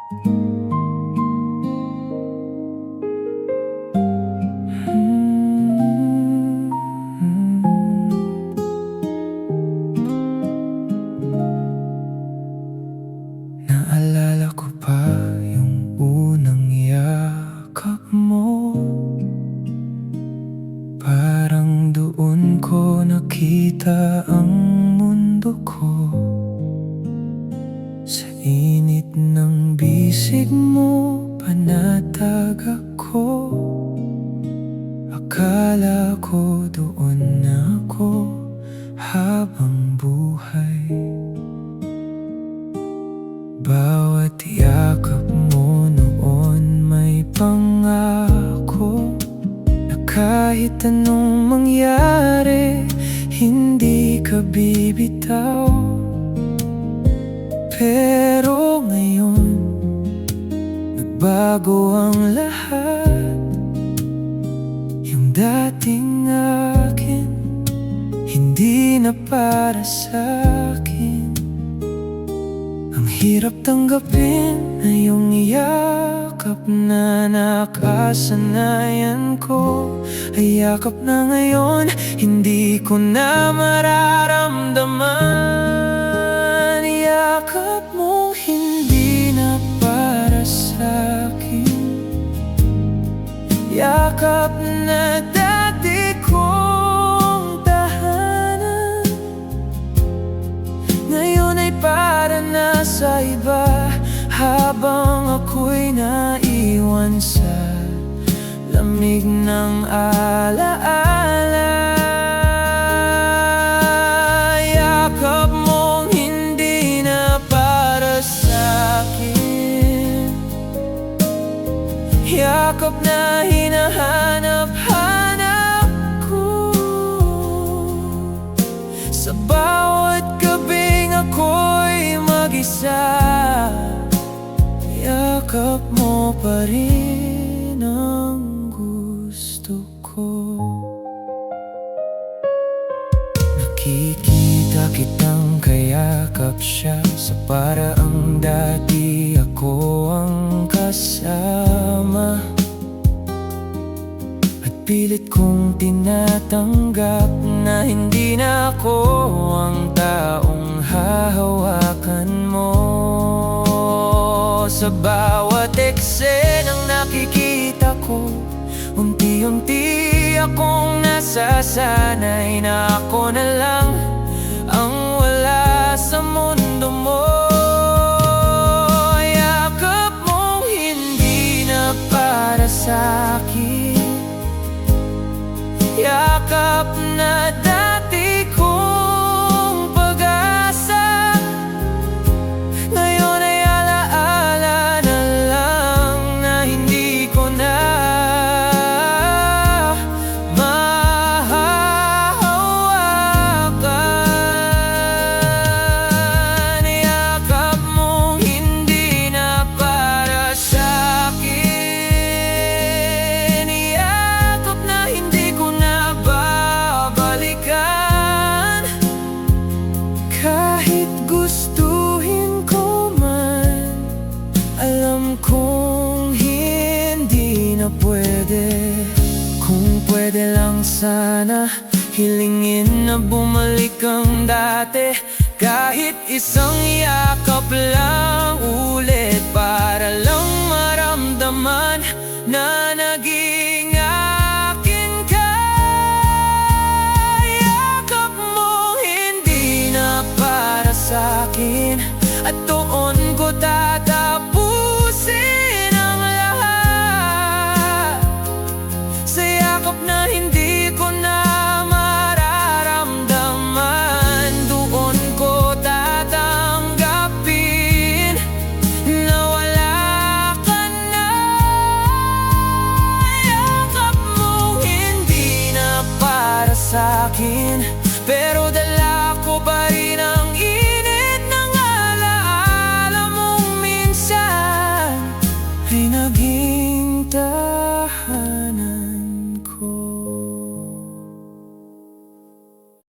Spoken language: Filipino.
Naalala ko pa yung unang yakap mo. Parang doon ko nakita ang mundo ko. Sa init ng bisig mo, panatag ako. Akala ko doon na ako habang buhay. Bawat yakap mo noon may pangako na kahit anong mangyari, hindi ka bibitaw. Pero ngayon, nagbago ang lahat. Yung dating akin, hindi na para sa'kin. Ang hirap tanggapin na yung yakap na nakasanayan ko ay yakap na ngayon, hindi ko na mararamdaman. Yakap mo hindi na para sa'kin. Yakap na dati kong tahanan, ngayon ay para na sa iba. Habang ako'y naiwan sa lamig ng alaala. Yakap mong hindi na para sa'kin. Yakap na hinahanap-hanap ko. Sa bawat gabing ako'y mag-isa, yakap mo pa rin ang gusto ko. Nakikita kitang kayakap siya sa paraang dati ako ang kasama. At pilit kong tinatanggap na hindi na ako ang taong hahawakan mo. Sa bawat eksenang nakikita ko, unti-unti akong nasasanay na ako na lang ang wala sa mundo mo. Yakap mong hindi na para sa'kin. Yakap na dati kong pag-asa, ngayon ay alaala na lang na hindi ko na mahahawakan. Yakap mong hindi na para sa'kin. Yakap na hindi ko na babalikan. Kahit gustuhin ko man, alam kong hindi na pwede. Kung pwede lang sana, hilingin na bumalik ang dati. Kahit isang yakap lang ulit, para lang maramdaman na naging akin ka. Yakap mo hindi na para sa'kin.